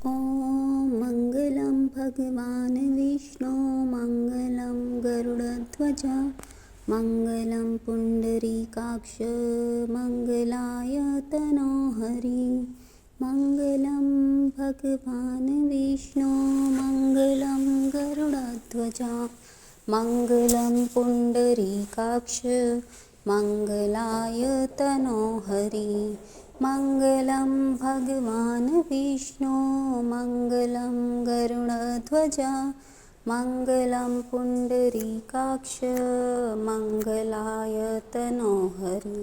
ॐ मङ्गलं भगवान् विष्णु मङ्गलं गरुडध्वज मङ्गलं पुण्डरीकाक्ष मङ्गलाय तनोहरि मङ्गलं भगवान् विष्णु मङ्गलं गरुडध्वज मङ्गलं पुण्डरीकाक्ष मङ्गलाय तनोहरि मङ्गलं भगवान् विष्णु मङ्गलं गरुडध्वज मङ्गलं पुण्डरीकाक्ष मङ्गलाय तनोहरि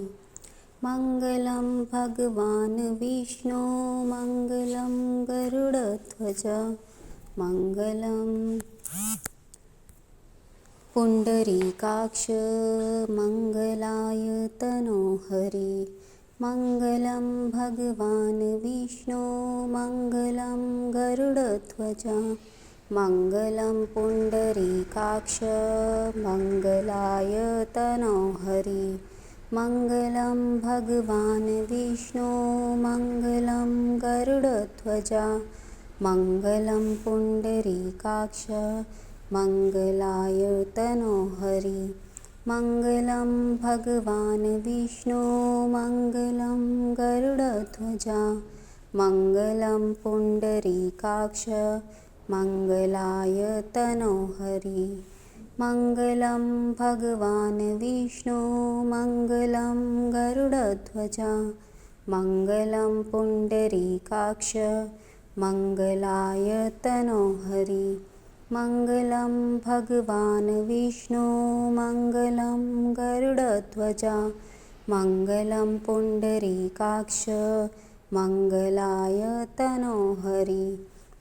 मङ्गलं भगवान् विष्णु मङ्गलं गरुडध्वज मङ्गलं पुण्डरीकाक्ष मङ्गलाय तनोहरि मङ्गलं भगवान् विष्णु मङ्गलं गरुडध्वज मङ्गलं पुण्डरीकाक्ष मङ्गलाय तनोहरि मङ्गलं भगवान् विष्णु मङ्गलं गरुडध्वज मङ्गलं पुण्डरीकाक्ष मङ्गलाय तनोहरि मङ्गलं भगवान् विष्णु मङ्गलं गरुडध्वज मङ्गलं पुण्डरीकाक्ष मङ्गलाय तनोहरि मङ्गलं भगवान् विष्णु मङ्गलं गरुडध्वज मङ्गलं पुण्डरीकाक्ष मङ्गलाय तनोहरि मङ्गलं भगवान् विष्णु मङ्गलं गरुडध्वज मङ्गलं पुण्डरीकाक्ष मङ्गलाय तनोहरि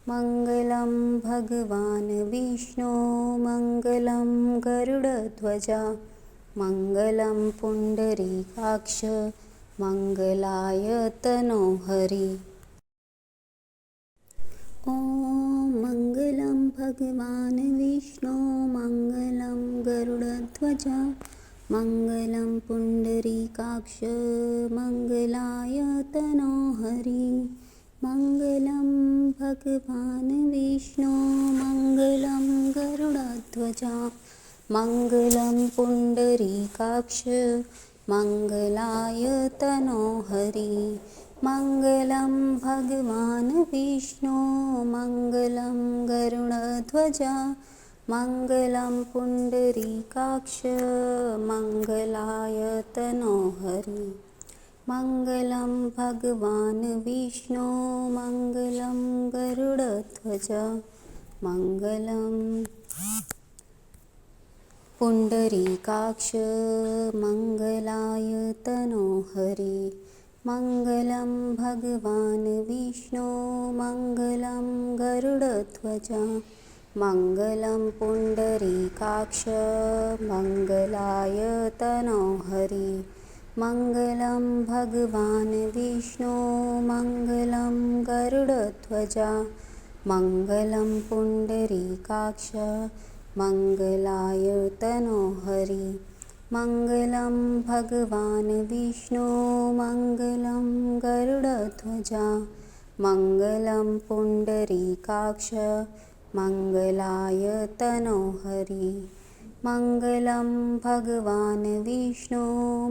मङ्गलं भगवान् विष्णु मङ्गलं गरुडध्वज मङ्गलं पुण्डरीकाक्ष मङ्गलाय तनोहरि ॐ मङ्गलं भगवान् विष्णु मङ्गलं गरुडध्वज मङ्गलं पुण्डरीकाक्ष मङ्गलाय तनोहरि मङ्गलं भगवान् विष्णु मङ्गलं गरुडध्वज मङ्गलं पुण्डरीकाक्ष मङ्गलाय तनोहरि मङ्गलं भगवान् विष्णु मङ्गलं गरुडध्वज मङ्गलं पुण्डरीकाक्ष मङ्गलाय तनोहरि मङ्गलं भगवान् विष्णु मङ्गलं गरुडध्वज मङ्गलं पुण्डरीकाक्ष मङ्गलाय तनोहरि मङ्गलं भगवान् विष्णु मङ्गलं गरुडध्वज मङ्गलं पुण्डरीकाक्ष मङ्गलाय तनोहरि मङ्गलं भगवान् विष्णु मङ्गलं गरुडध्वज मङ्गलं पुण्डरीकाक्ष मङ्गलाय तनोहरि मङ्गलं भगवान् विष्णु मङ्गलं गरुडध्वज मङ्गलं पुण्डरीकाक्ष मङ्गलाय तनोहरि मङ्गलं भगवान् विष्णु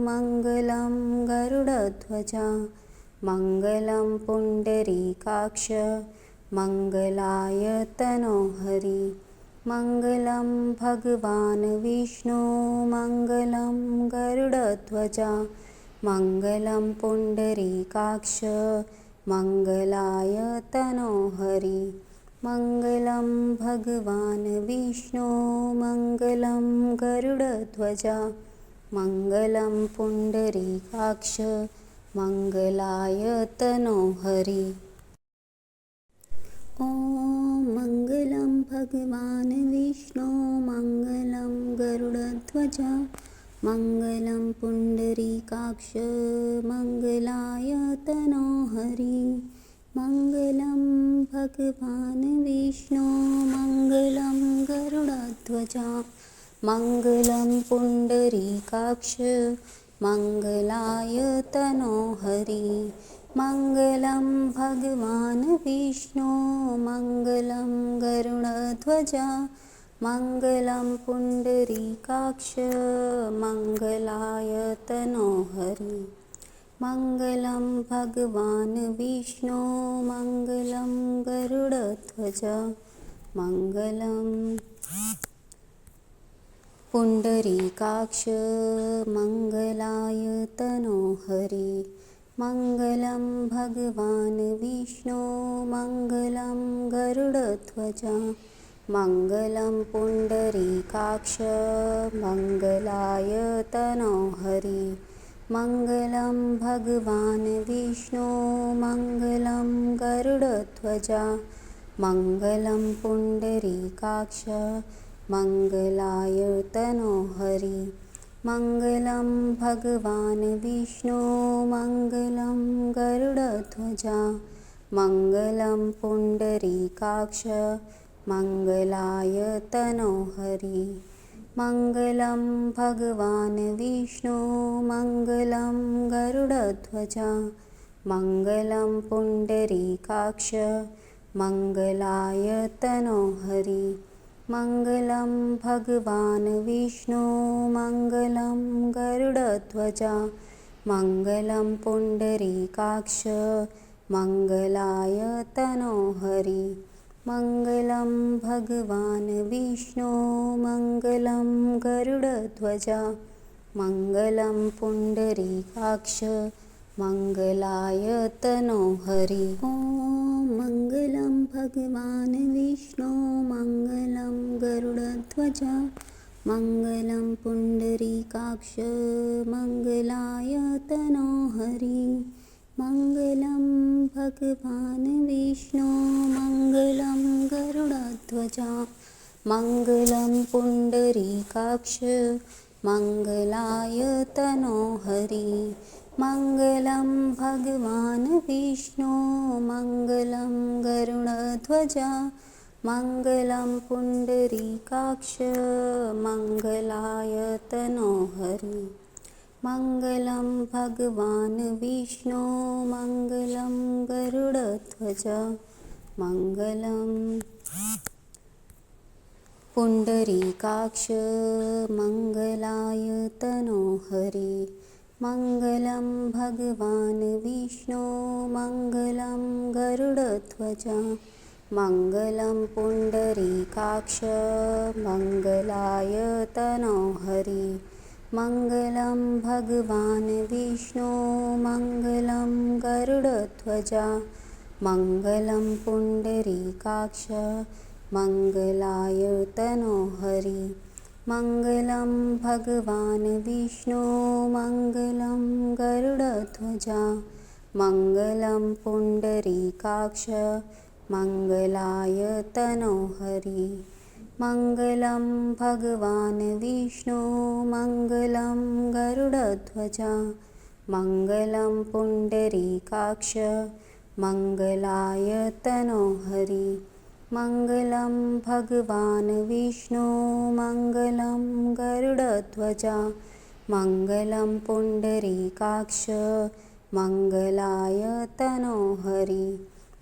मङ्गलं गरुडध्वज मङ्गलं पुण्डरीकाक्ष मङ्गलाय तनोहरि मङ्गलं भगवान् विष्णु मङ्गलं गरुडध्वज मङ्गलं पुण्डरीकाक्ष मङ्गलाय तनोहरि मङ्गलं भगवान् विष्णु मङ्गलं गरुडध्वज मङ्गलं पुण्डरीकाक्ष मङ्गलाय तनोहरि ॐ मङ्गलं भगवान् विष्णु मङ्गलं गरुडध्वज मङ्गलं पुण्डरीकाक्ष मङ्गलाय तनोहरि मङ्गलं भगवान् विष्णु मङ्गलं गरुडध्वज मङ्गलं पुण्डरीकाक्ष मङ्गलाय तनोहरि मङ्गलं भगवान् विष्णु मङ्गलं गरुडध्वजा मङ्गलं पुण्डरीकाक्ष मङ्गलायतनो हरि मङ्गलं भगवान् विष्णु मङ्गलं गरुडध्वजा मङ्गलं पुण्डरीकाक्ष मङ्गलायतनो हरि मङ्गलं भगवान् विष्णु मङ्गलं गरुडध्वजा मङ्गलं पुण्डरीकाक्ष मङ्गलायतनो हरि मङ्गलं भगवान् विष्णु मङ्गलं गरुडध्वजा मङ्गलं पुण्डरीकाक्ष मङ्गलायतनो हरि मङ्गलं भगवान् विष्णु मङ्गलं गरुडध्वजा मङ्गलं पुण्डरीकाक्ष मङ्गलायतनो हरि मङ्गलं भगवान् विष्णु मङ्गलं गरुडध्वजा मङ्गलं पुण्डरीकाक्ष मङ्गलायतनो हरि मङ्गलं भगवान् विष्णु मङ्गलं गरुडध्वजा मङ्गलं पुण्डरीकाक्ष मङ्गलायतनो हरि मङ्गलं भगवान् विष्णु मङ्गलं गरुडध्वजा मङ्गलं पुण्डरीकाक्ष मङ्गलायतनो हरि ॐ मङ्गलं भगवान् विष्णु मङ्गलं गरुडध्वजा मङ्गलं पुण्डरीकाक्ष मङ्गलायतनो हरि मङ्गलं भगवान् विष्णु मङ्गलं गरुडध्वजा मङ्गलं पुण्डरीकाक्ष मङ्गलायतनो हरि मङ्गलं भगवान् विष्णु मङ्गलं गरुडध्वजा मङ्गलं पुण्डरीकाक्ष मङ्गलायतनो हरि मङ्गलं भगवान् विष्णु मङ्गलं गरुडध्वजा मङ्गलं पुण्डरीकाक्ष मङ्गलायतनो हरि मङ्गलं भगवान् विष्णु मङ्गलं गरुडध्वजा मङ्गलं पुण्डरीकाक्ष मङ्गलायतनो हरि मङ्गलं भगवान् विष्णु मङ्गलं गरुडध्वजा मङ्गलं पुण्डरीकाक्ष मङ्गलायतनो हरि मङ्गलं भगवान् विष्णु मङ्गलं गरुडध्वजा मङ्गलं पुण्डरीकाक्ष मङ्गलायतनो हरि मङ्गलं भगवान् विष्णु मङ्गलं गरुडध्वजा मङ्गलं पुण्डरीकाक्ष मङ्गलायतनो हरि मङ्गलं भगवान् विष्णु मङ्गलं गरुडध्वजा मङ्गलं पुण्डरीकाक्ष मङ्गलायतनो हरि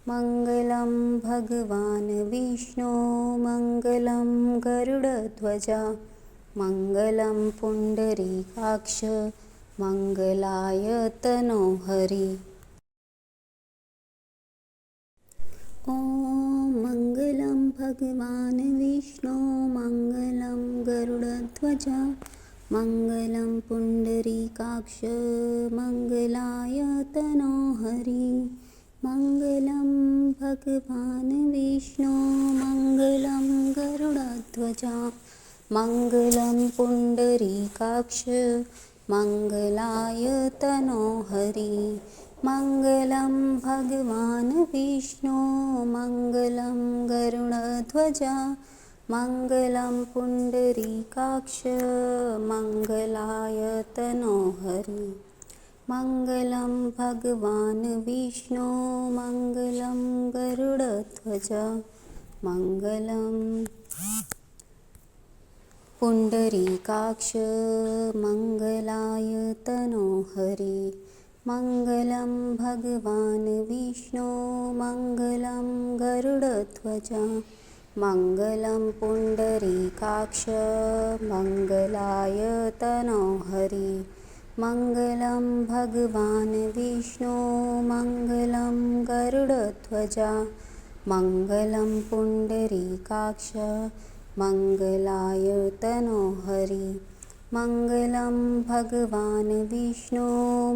मङ्गलं भगवान् विष्णु मङ्गलं गरुडध्वजा मङ्गलं पुण्डरीकाक्ष मङ्गलायतनो हरि ॐ मङ्गलं भगवान् विष्णु मङ्गलं गरुडध्वजा मङ्गलं पुण्डरीकाक्ष मङ्गलायतनो हरि मङ्गलं भगवान् विष्णु मङ्गलं गरुडध्वजा मङ्गलं पुण्डरीकाक्ष मङ्गलायतनो हरि मङ्गलं भगवान् विष्णु मङ्गलं गरुडध्वजा मङ्गलं पुण्डरीकाक्ष मङ्गलायतनो हरि मङ्गलं भगवान् विष्णु मङ्गलं गरुडध्वजा मङ्गलं पुण्डरीकाक्ष मङ्गलायतनो हरि मङ्गलं भगवान् विष्णु मङ्गलं गरुडध्वज मङ्गलं पुण्डरीकाक्ष मङ्गलायतनो हरि मङ्गलं भगवान् विष्णु मङ्गलं गरुडध्वज मङ्गलं पुण्डरीकाक्ष मङ्गलायतनो हरि मङ्गलं भगवान् विष्णु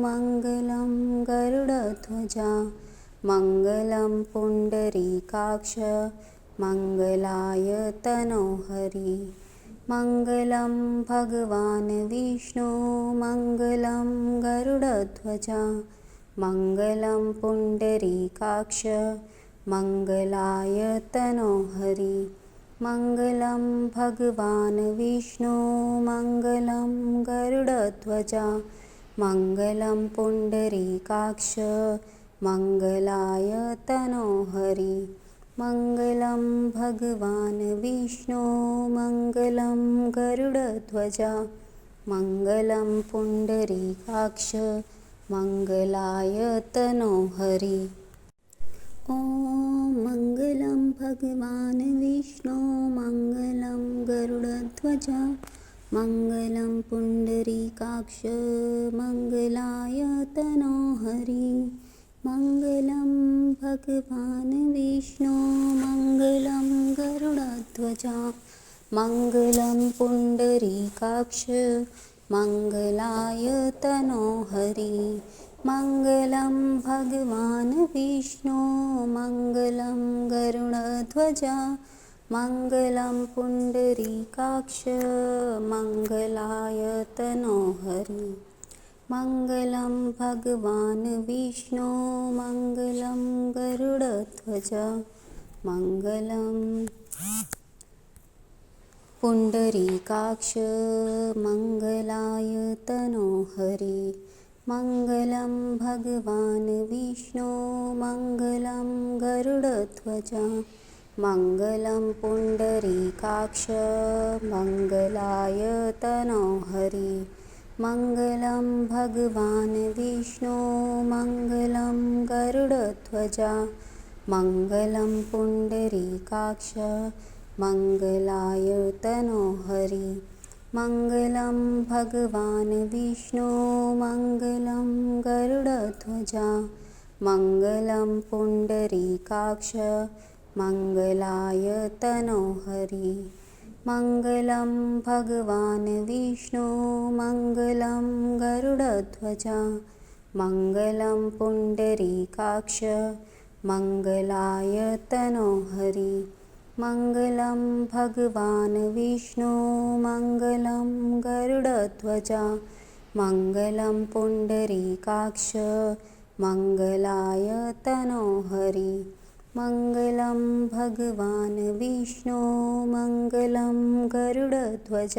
मङ्गलं गरुडध्वज मङ्गलं पुण्डरीकाक्ष मङ्गलायतनो हरि मङ्गलं भगवान् विष्णु मङ्गलं गरुडध्वज मङ्गलं पुण्डरीकाक्ष मङ्गलायतनो हरि मङ्गलं भगवान् विष्णु मङ्गलं गरुडध्वज मङ्गलं पुण्डरीकाक्ष मङ्गलायतनो हरि मङ्गलं भगवान् विष्णु मङ्गलं गरुडध्वज मङ्गलं पुण्डरीकाक्ष मङ्गलायतनो हरि ॐ मङ्गलं भगवान् विष्णु मङ्गलं गरुडध्वज मङ्गलं पुण्डरीकाक्ष मङ्गलायतनो हरि मङ्गलं भगवान् विष्णु मङ्गलं गरुडध्वज मङ्गलं पुण्डरीकाक्ष मङ्गलायतनो हरि मङ्गलं भगवान् विष्णु मङ्गलं गरुडध्वज मङ्गलं पुण्डरीकाक्ष मङ्गलायतनो हरि मङ्गलं भगवान् विष्णु मङ्गलं गरुडध्वज मङ्गलं पुण्डरीकाक्ष मङ्गलायतनो हरि मङ्गलं भगवान् विष्णु मङ्गलं गरुडध्वज मङ्गलं पुण्डरीकाक्ष मङ्गलायतनो हरि मङ्गलं भगवान् विष्णु मङ्गलं गरुडध्वज मङ्गलं पुण्डरीकाक्ष मङ्गलायतनो हरि मङ्गलं भगवान् विष्णु मङ्गलं गरुडध्वज मङ्गलं पुण्डरीकाक्ष मङ्गलायतनो हरि मङ्गलं भगवान् विष्णु मङ्गलं गरुडध्वज मङ्गलं पुण्डरीकाक्ष मङ्गलायतनो हरि मङ्गलं भगवान् विष्णु मङ्गलं गरुडध्वज मङ्गलं पुण्डरीकाक्ष मङ्गलायतनो हरि मङ्गलं भगवान् विष्णु मङ्गलं गरुडध्वज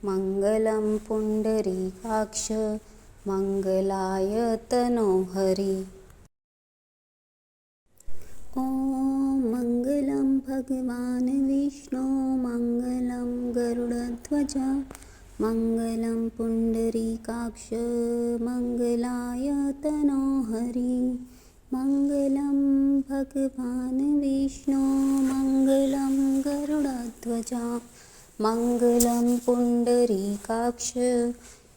मङ्गलं पुण्डरीकाक्ष मङ्गलायतनो हरि ॐ मङ्गलं भगवान् विष्णु मङ्गलं गरुडध्वज मङ्गलं पुण्डरीकाक्ष मङ्गलायतनो हरि मङ्गलं भगवान् विष्णु मङ्गलं गरुडध्वज मङ्गलं पुण्डरीकाक्ष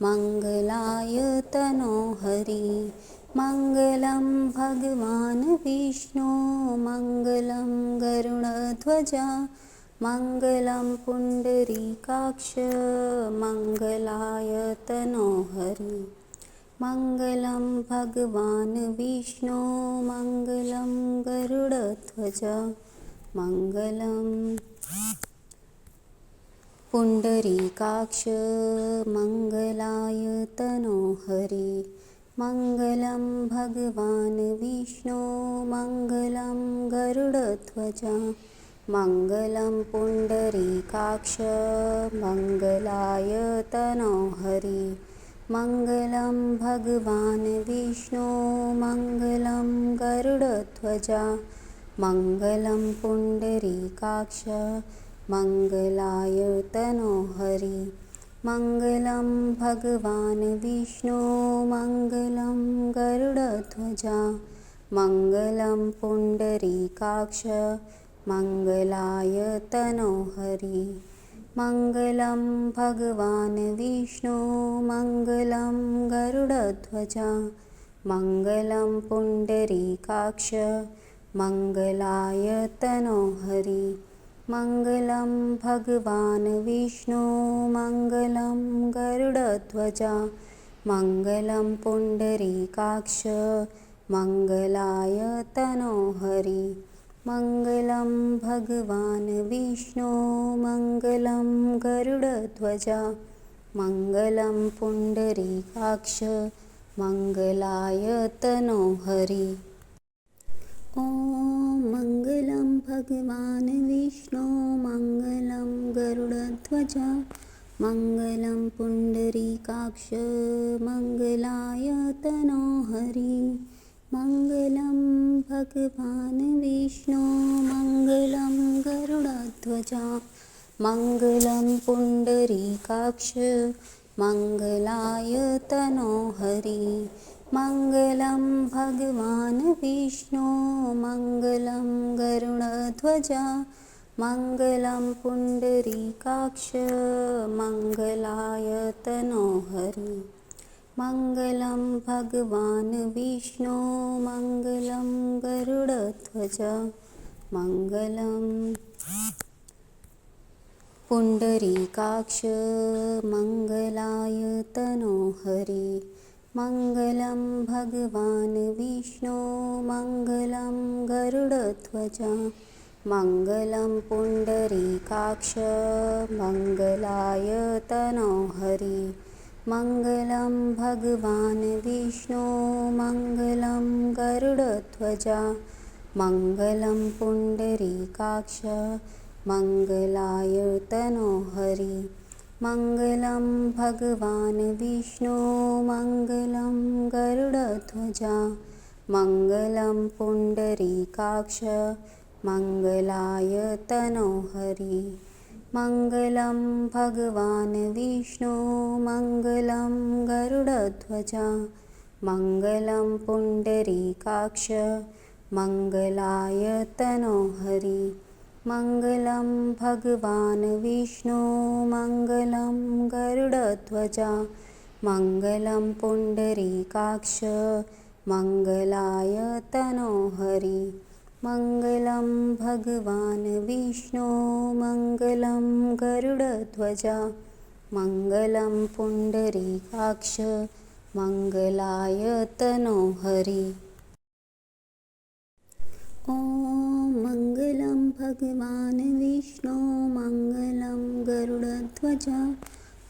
मङ्गलायतनो हरि मङ्गलं भगवान् विष्णु मङ्गलं गरुडध्वज मङ्गलं पुण्डरीकाक्ष मङ्गलायतनो हरि मङ्गलं भगवान् विष्णु मङ्गलं गरुडध्वज मङ्गलं पुण्डरीकाक्ष मङ्गलायतनो हरि मङ्गलं भगवान् विष्णु मङ्गलं गरुडध्वज मङ्गलं पुण्डरीकाक्ष मङ्गलायतनो हरि मङ्गलं भगवान् विष्णु मङ्गलं गरुडध्वज मङ्गलं पुण्डरीकाक्ष मङ्गलायतनो हरि मङ्गलं भगवान् विष्णु मङ्गलं गरुडध्वजा मङ्गलं पुण्डरीकाक्ष मङ्गलायतनो हरि मङ्गलं भगवान् विष्णु मङ्गलं गरुडध्वजा मङ्गलं पुण्डरीकाक्ष मङ्गलायतनो हरि मङ्गलं भगवान् विष्णु मङ्गलं गरुडध्वजा मङ्गलं पुण्डरीकाक्ष मङ्गलायतनो हरि मङ्गलं भगवान् विष्णु मङ्गलं गरुडध्वजा मङ्गलं पुण्डरीकाक्ष मङ्गलायतनो हरि ॐ मङ्गलं भगवान् विष्णु मङ्गलं गरुडध्वजा मङ्गलं पुण्डरीकाक्ष मङ्गलायतनो हरि मङ्गलं भगवान् विष्णु मङ्गलं गरुडध्वजा मङ्गलं पुण्डरीकाक्ष मङ्गलायतनो हरि मङ्गलं भगवान् विष्णु मङ्गलं गरुडध्वजा मङ्गलं पुण्डरीकाक्ष मङ्गलायतनो हरि मङ्गलं भगवान् विष्णु मङ्गलं गरुडध्वजा मङ्गलं पुण्डरीकाक्ष मङ्गलायतनो हरि मङ्गलं भगवान् विष्णु मङ्गलं गरुडध्वजा मङ्गलं पुण्डरीकाक्ष मङ्गलायतनो हरि मङ्गलं भगवान् विष्णु मङ्गलं गरुडध्वजा मङ्गलं पुण्डरीकाक्ष मङ्गलायतनो हरि मङ्गलं भगवान् विष्णु मङ्गलं गरुडध्वजा मङ्गलं पुण्डरीकाक्ष मङ्गलायतनो हरि मङ्गलं भगवान् विष्णु मङ्गलं गरुडध्वजा मङ्गलं पुण्डरीकाक्ष मङ्गलायतनो हरि मङ्गलं भगवान् विष्णु मङ्गलं गरुडध्वजा मङ्गलं पुण्डरीकाक्ष मङ्गलायतनो हरि मङ्गलं भगवान् विष्णु मङ्गलं गरुडध्वजा मङ्गलं पुण्डरीकाक्ष मङ्गलायतनो हरि ॐ मङ्गलं भगवान् विष्णु मङ्गलं गरुडध्वजा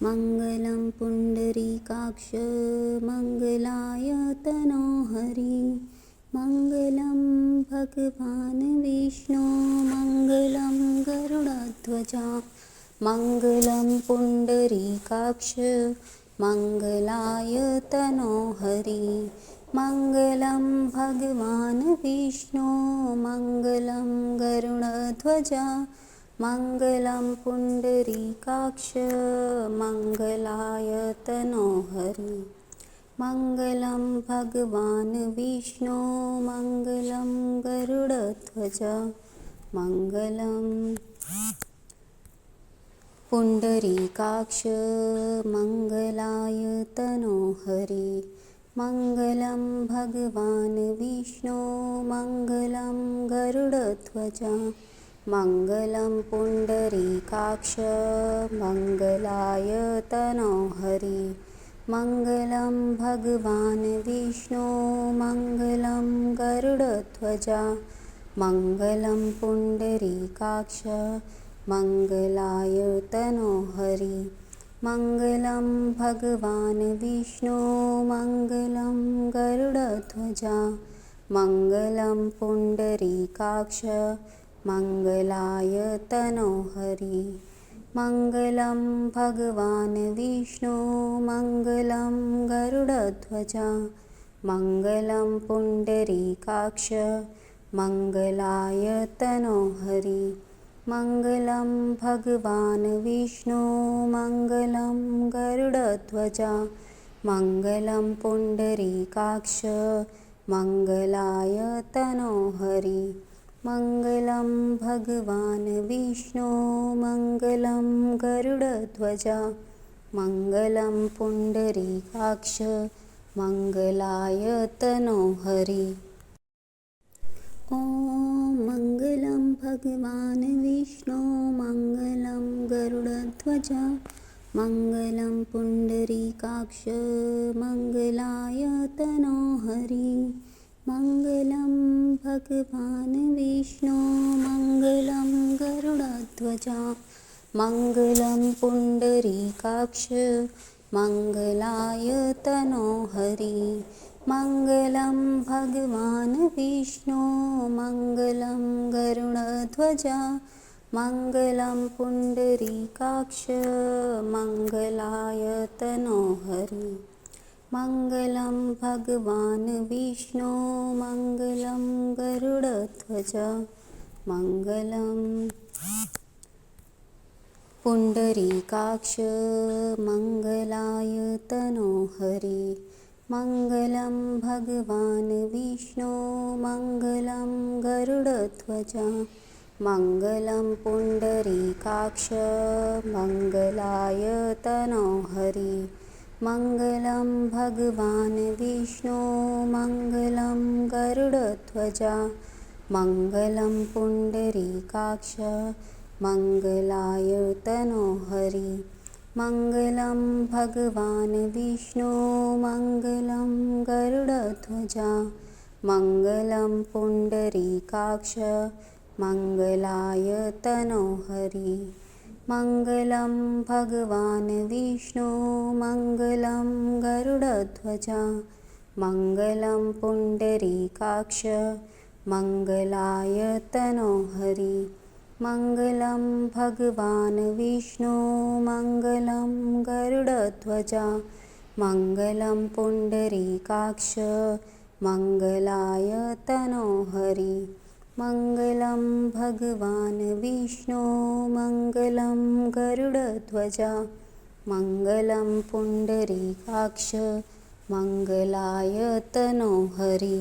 मङ्गलं पुण्डरीकाक्ष मङ्गलायतनो हरि मङ्गलं भगवान् विष्णु मङ्गलं गरुडध्वजा मङ्गलं पुण्डरीकाक्ष मङ्गलायतनो हरि मङ्गलं भगवान् विष्णु मङ्गलं गरुडध्वजा मङ्गलं पुण्डरीकाक्ष मङ्गलायतनो हरि मङ्गलं भगवान् विष्णु मङ्गलं गरुडध्वजा मङ्गलं पुण्डरीकाक्ष मङ्गलायतनो हरि मङ्गलं भगवान् विष्णु मङ्गलं गरुडध्वजा मङ्गलं पुण्डरीकाक्ष मङ्गलायतनो हरि मङ्गलं भगवान् विष्णु मङ्गलं गरुडध्वजा मङ्गलं पुण्डरीकाक्ष मङ्गलायतनो हरि मङ्गलं भगवान् विष्णु मङ्गलं गरुडध्वजा मङ्गलं पुण्डरीकाक्ष मङ्गलायतनो हरि मङ्गलं भगवान् विष्णु मङ्गलं गरुडध्वजा मङ्गलं पुण्डरीकाक्ष मङ्गलायतनो हरि मङ्गलं भगवान् विष्णु मङ्गलं गरुडध्वज मङ्गलं पुण्डरीकाक्ष मङ्गलाय तनोहरि मङ्गलं भगवान् विष्णु मङ्गलं गरुडध्वज मङ्गलं पुण्डरीकाक्ष मङ्गलाय तनोहरि ॐ मङ्गलं भगवान् विष्णु मङ्गलं गरुडध्वज मङ्गलं पुण्डरीकाक्ष मङ्गलाय तनोहरि मङ्गलं भगवान् विष्णु मङ्गलं गरुडध्वज मङ्गलं पुण्डरीकाक्ष मङ्गलाय तनोहरि मङ्गलं भगवान् विष्णु मङ्गलं गरुडध्वज मङ्गलं पुण्डरीकाक्ष मङ्गलाय तनोहरि मङ्गलं भगवान् विष्णु मङ्गलं गरुडध्वज मङ्गलं पुण्डरीकाक्ष मङ्गलाय तनोहरि मङ्गलं भगवान् विष्णु मङ्गलं गरुडध्वज मङ्गलं पुण्डरीकाक्ष मङ्गलाय तनोहरि मङ्गलं भगवान् विष्णु मङ्गलं गरुडध्वज मङ्गलं पुण्डरीकाक्ष मङ्गलाय तनोहरि मङ्गलं भगवान् विष्णु मङ्गलं गरुडध्वज मङ्गलं पुण्डरीकाक्ष मङ्गलाय तनोहरि मङ्गलं भगवान् विष्णु मङ्गलं गरुडध्वज मङ्गलं पुण्डरीकाक्ष मङ्गलाय तनोहरि मङ्गलं भगवान् विष्णु मङ्गलं गरुडध्वज मङ्गलं पुण्डरीकाक्ष मङ्गलाय तनोहरि मङ्गलं भगवान् विष्णु मङ्गलं गरुडध्वज मङ्गलं पुण्डरीकाक्ष मङ्गलाय तनोहरि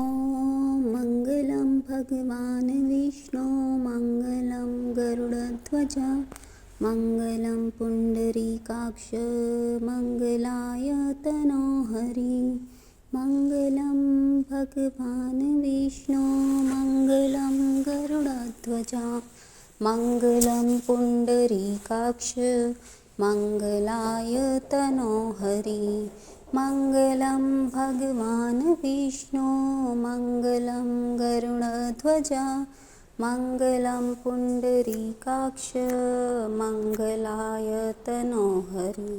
ॐ मङ्गलं भगवान् विष्णु मङ्गलं गरुडध्वज मङ्गलं पुण्डरीकाक्ष मङ्गलाय तनोहरि मङ्गलं भगवान् विष्णु मङ्गलं गरुडध्वज मङ्गलं पुण्डरीकाक्ष मङ्गलाय तनोहरि मङ्गलं भगवान् विष्णु मङ्गलं गरुडध्वज मङ्गलं पुण्डरीकाक्ष मङ्गलाय तनोहरि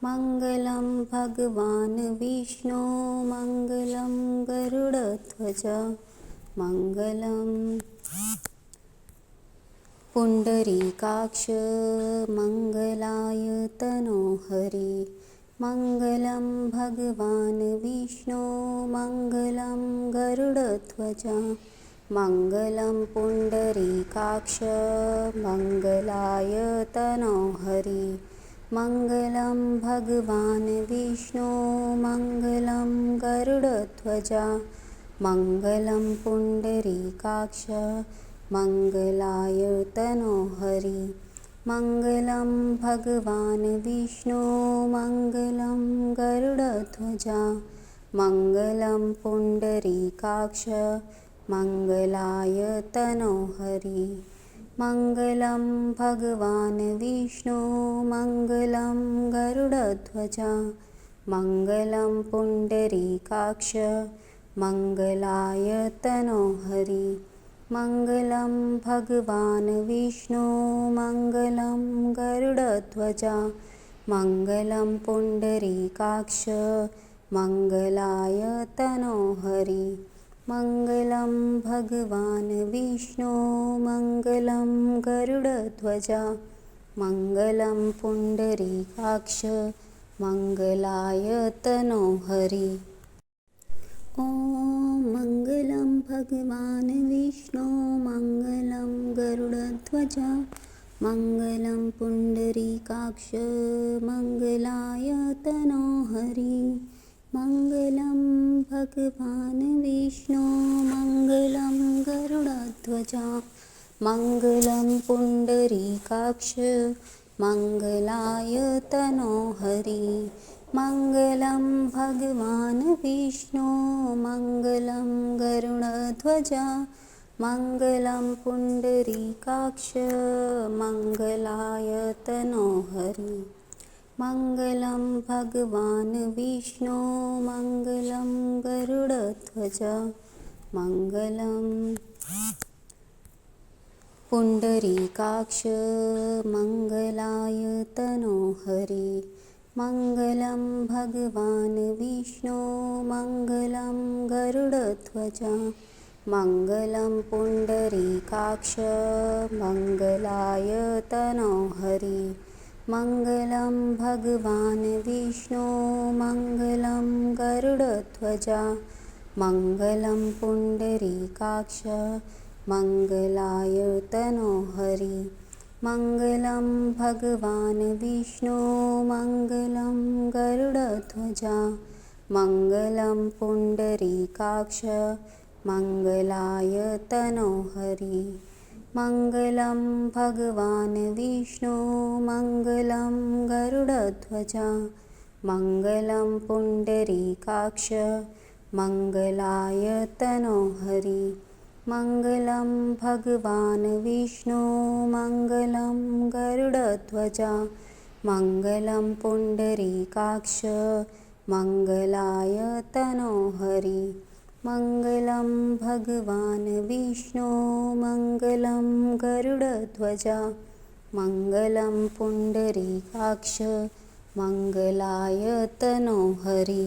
मङ्गलं भगवान् विष्णु मङ्गलं गरुडध्वज मङ्गलं पुण्डरीकाक्ष मङ्गलाय तनोहरि मङ्गलं भगवान् विष्णु मङ्गलं गरुडध्वज मङ्गलं पुण्डरीकाक्ष मङ्गलाय तनोहरि मङ्गलं भगवान् विष्णु मङ्गलं गरुडध्वज मङ्गलं पुण्डरीकाक्ष मङ्गलाय तनोहरि मङ्गलं भगवान् विष्णु मङ्गलं गरुडध्वज मङ्गलं पुण्डरीकाक्ष मङ्गलाय तनोहरि मङ्गलं भगवान् विष्णु मङ्गलं गरुडध्वज मङ्गलं पुण्डरीकाक्ष मङ्गलाय तनोहरि मङ्गलं भगवान् विष्णु मङ्गलं गरुडध्वज मङ्गलं पुण्डरीकाक्ष मङ्गलाय तनोहरि मङ्गलं भगवान् विष्णु मङ्गलं गरुडध्वज मङ्गलं पुण्डरीकाक्ष मङ्गलाय तनोहरि ॐ मङ्गलं भगवान् विष्णु मङ्गलं गरुडध्वज मङ्गलं पुण्डरीकाक्ष मङ्गलाय तनो हरि मङ्गलं भगवान् विष्णु मङ्गलं गरुडध्वज मङ्गलं पुण्डरीकाक्ष मङ्गलाय तनो हरि मङ्गलं भगवान् विष्णु मङ्गलं गरुडध्वज मङ्गलं पुण्डरीकाक्ष मङ्गलाय तनो हरि मङ्गलं भगवान् विष्णु मङ्गलं गरुडध्वज मङ्गलं पुण्डरीकाक्ष मङ्गलाय तनो हरि मङ्गलं भगवान् विष्णु मङ्गलं गरुडध्वज मङ्गलं पुण्डरीकाक्ष मङ्गलाय तनो हरि मङ्गलं भगवान् विष्णु मङ्गलं गरुडध्वज मङ्गलं पुण्डरीकाक्ष मङ्गलाय तनो हरि मङ्गलं भगवान् विष्णु मङ्गलं गरुडध्वज मङ्गलं पुण्डरीकाक्ष मङ्गलाय तनो हरि मङ्गलं भगवान् विष्णु मङ्गलं गरुडध्वज मङ्गलं पुण्डरीकाक्ष मङ्गलाय तनो हरि मङ्गलं भगवान् विष्णु मङ्गलं गरुडध्वज मङ्गलं पुण्डरीकाक्ष मङ्गलाय तनो हरि मङ्गलं भगवान् विष्णु मङ्गलं गरुडध्वज मङ्गलं पुण्डरीकाक्ष मङ्गलाय तनो हरि।